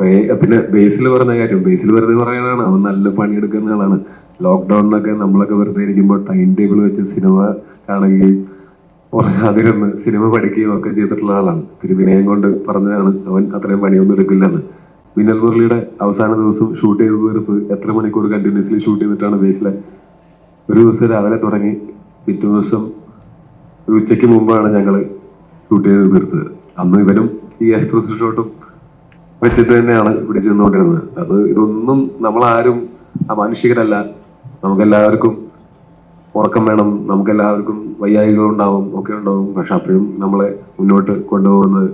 കുറെ. പിന്നെ ബേസിൽ പറഞ്ഞ കാര്യം, ബേസിൽ വെറുതെ പറയാനാണ്, അവൻ നല്ല പണിയെടുക്കുന്ന ആളാണ്. ലോക്ക്ഡൌണിലൊക്കെ നമ്മളൊക്കെ വെറുതെ ഇരിക്കുമ്പോൾ ടൈം ടേബിൾ വെച്ച് സിനിമ കാണുകയും അതിരുന്ന് സിനിമ പഠിക്കുകയും ഒക്കെ ചെയ്തിട്ടുള്ള ആളാണ്. ഇത്തിരി വിനയം കൊണ്ട് പറഞ്ഞതാണ് അവൻ അത്രയും പണിയൊന്നും എടുക്കില്ലെന്ന്. മിന്നൽ മുരളിയുടെ അവസാന ദിവസം ഷൂട്ട് ചെയ്ത് തീർത്ത് എത്ര മണിക്കൂർ കണ്ടിന്യൂസ്ലി ഷൂട്ട് ചെയ്തിട്ടാണ് ബേസിലെ. ഒരു ദിവസം രാവിലെ തുടങ്ങി പിറ്റേ ദിവസം ഉച്ചയ്ക്ക് മുമ്പാണ് ഞങ്ങൾ ഷൂട്ട് ചെയ്ത് തീർത്തത്. അന്ന് ഇവനും ഈ എക്സ്പ്രസ് ഷോട്ടും വെച്ചിട്ട് തന്നെയാണ് പിടിച്ചു നിന്നുകൊണ്ടിരുന്നത്. അത് ഇതൊന്നും നമ്മളാരും അമാനുഷികരല്ല. നമുക്കെല്ലാവർക്കും ഉറക്കം വേണം, നമുക്കെല്ലാവർക്കും വയ്യായികളുണ്ടാവും, ഒക്കെ ഉണ്ടാവും. പക്ഷെ അപ്പോഴും നമ്മളെ മുന്നോട്ട് കൊണ്ടുപോകുന്നത്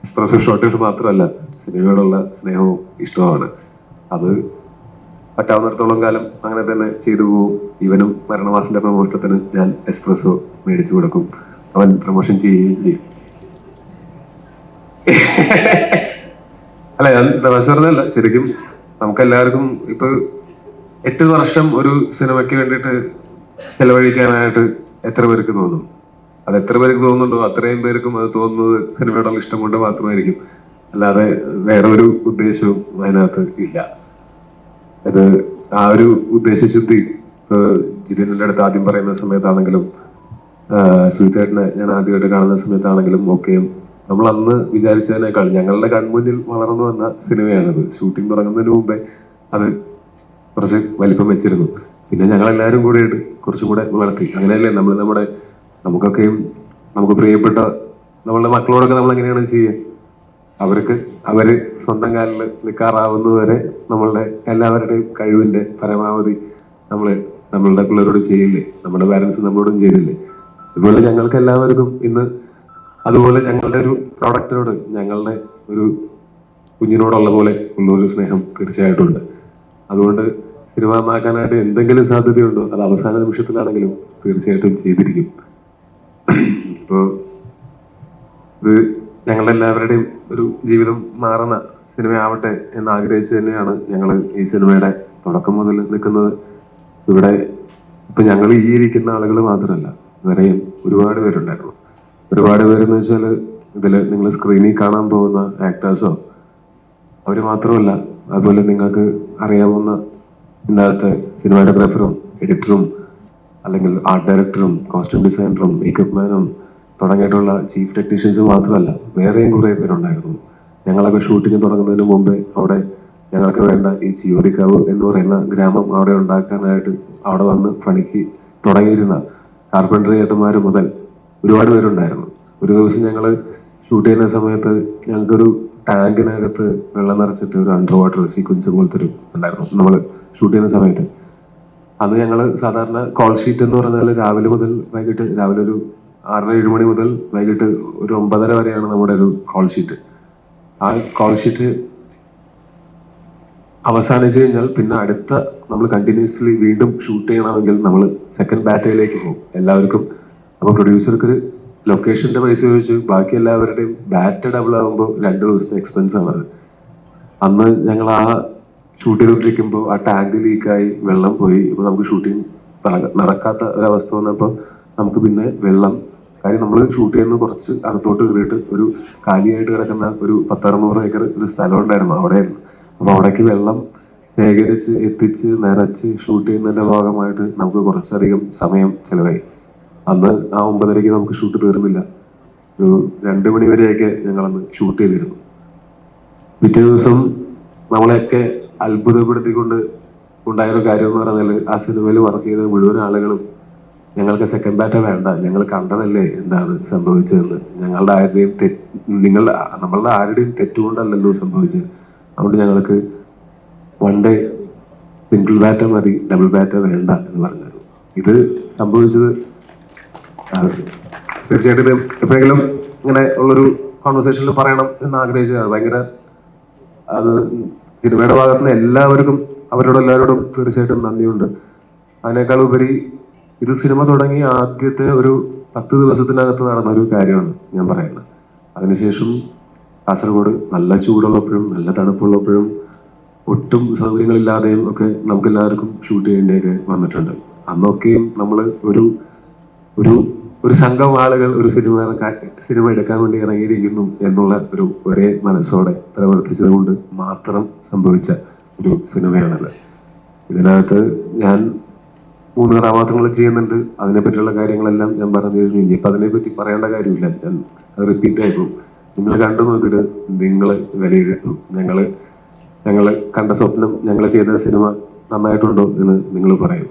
എക്സ്പ്രസ് ഷോട്ടുകൾ മാത്രമല്ല, സിനിമയോടുള്ള സ്നേഹവും ഇഷ്ടവുമാണ്. അത് പറ്റാവുന്നിടത്തോളം കാലം അങ്ങനെ തന്നെ ചെയ്തു പോകും. ഇവനും മരണമാസിന്റെ പ്രമോഷണത്തിന് ഞാൻ എക്സ്പ്രസോ മേടിച്ചു കൊടുക്കും, അവൻ പ്രമോഷൻ ചെയ്യുകയും ചെയ്യും. അല്ല, ഞാൻ തമാശ പറഞ്ഞല്ല, ശരിക്കും നമുക്കെല്ലാവർക്കും ഇപ്പൊ 8 വർഷം ഒരു സിനിമയ്ക്ക് വേണ്ടിയിട്ട് ചെലവഴിക്കാനായിട്ട് എത്ര പേർക്ക് തോന്നും? അത് എത്ര പേർക്ക് തോന്നുന്നുണ്ടോ അത്രയും പേർക്കും അത് തോന്നുന്നത് സിനിമയോടുള്ള ഇഷ്ടം കൊണ്ട് മാത്രമായിരിക്കും, അല്ലാതെ വേറെ ഒരു ഉദ്ദേശവും അതിനകത്ത് ഇല്ല. അത് ആ ഒരു ഉദ്ദേശശുദ്ധി ജിതിന്റെ അടുത്ത് ആദ്യം പറയുന്ന സമയത്താണെങ്കിലും സുഹിതേട്ടനെ ഞാൻ ആദ്യമായിട്ട് കാണുന്ന സമയത്താണെങ്കിലും ഒക്കെയും നമ്മൾ അന്ന് വിചാരിച്ചതിനേക്കാൾ ഞങ്ങളുടെ കൺമുന്നിൽ വളർന്നു വന്ന സിനിമയാണത്. ഷൂട്ടിംഗ് തുടങ്ങുന്നതിന് മുമ്പേ അത് കുറച്ച് വലിപ്പം വെച്ചിരുന്നു. പിന്നെ ഞങ്ങളെല്ലാവരും കൂടെയായിട്ട് കുറച്ചും കൂടെ വളർത്തി. അങ്ങനെയല്ലേ നമുക്കൊക്കെയും നമുക്ക് പ്രിയപ്പെട്ട നമ്മളുടെ മക്കളോടൊക്കെ നമ്മൾ എങ്ങനെയാണ് ചെയ്യുക? അവര് സ്വന്തം കാലിൽ നിൽക്കാറാവുന്നതുവരെ നമ്മളുടെ എല്ലാവരുടെയും കഴിവിന്റെ പരമാവധി നമ്മളുടെ പിള്ളേരോട് ചെയ്യില്ലേ? നമ്മുടെ പാരൻസ് നമ്മളോടും ചെയ്തില്ലേ? അതുപോലെ ഞങ്ങൾക്ക് എല്ലാവർക്കും ഇന്ന് അതുപോലെ ഞങ്ങളുടെ ഒരു പ്രോഡക്റ്റിനോട്, ഞങ്ങളുടെ ഒരു കുഞ്ഞിനോടുള്ള പോലെ ഉള്ളൊരു സ്നേഹം തീർച്ചയായിട്ടും ഉണ്ട്. അതുകൊണ്ട് സിനിമ നന്നാക്കാനായിട്ട് എന്തെങ്കിലും സാധ്യതയുണ്ടോ അത് അവസാന നിമിഷത്തിലാണെങ്കിലും തീർച്ചയായിട്ടും ചെയ്തിരിക്കും. ഇപ്പോൾ ഇത് ഞങ്ങളുടെ എല്ലാവരുടെയും ഒരു ജീവിതം മാറുന്ന സിനിമയാവട്ടെ എന്ന് ആഗ്രഹിച്ച് തന്നെയാണ് ഞങ്ങൾ ഈ സിനിമയുടെ തുടക്കം മുതൽ നിൽക്കുന്നത്. ഇവിടെ ഇപ്പൊ ഞങ്ങൾ ഈ ഇരിക്കുന്ന ആളുകൾ മാത്രമല്ല, വേറെയും ഒരുപാട് പേരുണ്ടായിരുന്നു. ഒരുപാട് പേരെന്ന് വെച്ചാൽ ഇതിൽ നിങ്ങൾ സ്ക്രീനിൽ കാണാൻ പോകുന്ന ആക്ടേഴ്സോ അവർ മാത്രമല്ല, അതുപോലെ നിങ്ങൾക്ക് അറിയാവുന്ന ഇന്നത്തെ സിനിമാറ്റോഗ്രാഫറും എഡിറ്ററും അല്ലെങ്കിൽ ആർട്ട് ഡയറക്ടറും കോസ്റ്റ്യൂം ഡിസൈനറും മേക്കപ്പ് മാനും തുടങ്ങിയിട്ടുള്ള ചീഫ് ടെക്നീഷ്യൻസ് മാത്രമല്ല, വേറെയും കുറേ പേരുണ്ടായിരുന്നു. ഞങ്ങളൊക്കെ ഷൂട്ടിങ് തുടങ്ങുന്നതിന് മുമ്പേ അവിടെ ഞങ്ങൾക്ക് വേണ്ട ഈ ചിയോദിക്കാവ് എന്ന് പറയുന്ന ഗ്രാമം അവിടെ ഉണ്ടാക്കാനായിട്ട് അവിടെ വന്ന് പണിക്ക് തുടങ്ങിയിരുന്ന കാർപ്പൻട്രി ഏട്ടന്മാർ മുതൽ ഒരുപാട് പേരുണ്ടായിരുന്നു. ഒരു ദിവസം ഞങ്ങൾ ഷൂട്ട് ചെയ്യുന്ന സമയത്ത് ഞങ്ങൾക്കൊരു ടാങ്കിനകത്ത് വെള്ളം നിറച്ചിട്ട് ഒരു അണ്ടർ വാട്ടർ സീക്വൻസ് പോലത്തെ ഒരു ഉണ്ടായിരുന്നു നമ്മൾ ഷൂട്ട് ചെയ്യുന്ന സമയത്ത്. അന്ന് ഞങ്ങൾ സാധാരണ കോൾ ഷീറ്റ് എന്ന് പറഞ്ഞാൽ രാവിലെ മുതൽ വൈകിട്ട്, രാവിലെ ഒരു 6-7 മണി മുതൽ വൈകിട്ട് ഒരു 9:30 വരെയാണ് നമ്മുടെ ഒരു കോൾ ഷീറ്റ്. ആ കോൾ ഷീറ്റ് അവസാനിച്ചു കഴിഞ്ഞാൽ പിന്നെ അടുത്ത നമ്മൾ കണ്ടിന്യൂസ്ലി വീണ്ടും ഷൂട്ട് ചെയ്യണമെങ്കിൽ നമ്മൾ സെക്കൻഡ് ബാറ്റയിലേക്ക് പോകും എല്ലാവർക്കും. അപ്പോൾ പ്രൊഡ്യൂസർക്ക് ലൊക്കേഷന്റെ പൈസ ചോദിച്ച് ബാക്കി എല്ലാവരുടെയും ബാറ്റ് ഡബിൾ ആകുമ്പോൾ 2 ദിവസത്തെ എക്സ്പെൻസ് ആണത്. അന്ന് ഞങ്ങൾ ആ ഷൂട്ട് ചെയ്തുകൊണ്ടിരിക്കുമ്പോൾ ആ ടാങ്ക് ലീക്കായി വെള്ളം പോയി. ഇപ്പോൾ നമുക്ക് ഷൂട്ടിങ് നടക്കാത്ത ഒരവസ്ഥ വന്നപ്പോൾ നമുക്ക് പിന്നെ വെള്ളം, കാര്യം നമ്മൾ ഷൂട്ട് ചെയ്യുന്ന കുറച്ച് അകത്തോട്ട് കയറിയിട്ട് ഒരു കാലിയായിട്ട് കിടക്കുന്ന ഒരു 10-600 ഏക്കർ ഒരു സ്ഥലം ഉണ്ടായിരുന്നു അവിടെയായിരുന്നു. അപ്പോൾ അവിടേക്ക് വെള്ളം ശേഖരിച്ച് എത്തിച്ച് നിറച്ച് ഷൂട്ട് ചെയ്യുന്നതിൻ്റെ ഭാഗമായിട്ട് നമുക്ക് കുറച്ചധികം സമയം ചിലവായി. അന്ന് ആ 9:30 നമുക്ക് ഷൂട്ട് തീർന്നില്ല, ഒരു 2 മണി വരെയൊക്കെ ഞങ്ങളന്ന് ഷൂട്ട് ചെയ്തിരുന്നു. പിറ്റേ ദിവസം നമ്മളെയൊക്കെ അത്ഭുതപ്പെടുത്തിക്കൊണ്ട് ഉണ്ടായൊരു കാര്യം എന്ന് പറഞ്ഞാൽ ആ സിനിമയിൽ വർക്ക് ചെയ്ത മുഴുവൻ ആളുകളും ഞങ്ങൾക്ക് സെക്കൻഡ് ബാറ്റ വേണ്ട, ഞങ്ങൾ കണ്ടതല്ലേ എന്താണ് സംഭവിച്ചതെന്ന്, നമ്മളുടെ ആരുടെയും തെറ്റുകൊണ്ടല്ലല്ലോ സംഭവിച്ചത്, അതുകൊണ്ട് ഞങ്ങൾക്ക് 1 ഡേ സിംഗിൾ ബാറ്റ മതി, ഡബിൾ ബാറ്റ വേണ്ട എന്ന് പറഞ്ഞത്. ഇത് സംഭവിച്ചത് തീർച്ചയായിട്ടും ഇത് എപ്പോഴെങ്കിലും ഇങ്ങനെ ഉള്ളൊരു കോൺവെർസേഷനിൽ പറയണം എന്ന് ആഗ്രഹിച്ചതാണ്. ഭയങ്കര അത് സിനിമയുടെ ഭാഗത്ത് നിന്ന് എല്ലാവർക്കും അവരോടെല്ലാവരോടും തീർച്ചയായിട്ടും നന്ദിയുണ്ട്. അതിനേക്കാൾ ഉപരി ഇത് സിനിമ തുടങ്ങി ആദ്യത്തെ ഒരു 10 ദിവസത്തിനകത്ത് നടന്ന ഒരു കാര്യമാണ് ഞാൻ പറയുന്നത്. അതിനുശേഷം കാസർഗോഡ് നല്ല ചൂടുള്ളപ്പോഴും നല്ല തണുപ്പുള്ളപ്പോഴും ഒട്ടും സൗകര്യങ്ങളില്ലാതെയും ഒക്കെ നമുക്കെല്ലാവർക്കും ഷൂട്ട് ചെയ്യേണ്ടിയൊക്കെ വന്നിട്ടുണ്ട്. അന്നൊക്കെയും നമ്മൾ ഒരു ഒരു സംഘം ആളുകൾ ഒരു സിനിമ എടുക്കാൻ വേണ്ടി ഇറങ്ങിയിരിക്കുന്നു എന്നുള്ള ഒരു ഒരേ മനസ്സോടെ പ്രവർത്തിച്ചത് കൊണ്ട് മാത്രം സംഭവിച്ച ഒരു സിനിമയാണത്. ഇതിനകത്ത് ഞാൻ 3 കഥാപാത്രങ്ങൾ ചെയ്യുന്നുണ്ട്. അതിനെപ്പറ്റിയുള്ള കാര്യങ്ങളെല്ലാം ഞാൻ പറഞ്ഞു കഴിഞ്ഞു. ഇനിയിപ്പോൾ അതിനെപ്പറ്റി പറയേണ്ട കാര്യമില്ല, ഞാൻ അത് റിപ്പീറ്റ് ആയിരുന്നു. നിങ്ങൾ കണ്ടു നോക്കിയിട്ട് നിങ്ങൾ വിലയിരുത്തും. ഞങ്ങൾ കണ്ട സ്വപ്നം, ഞങ്ങൾ ചെയ്ത സിനിമ നന്നായിട്ടുണ്ടോ എന്ന് നിങ്ങൾ പറയും.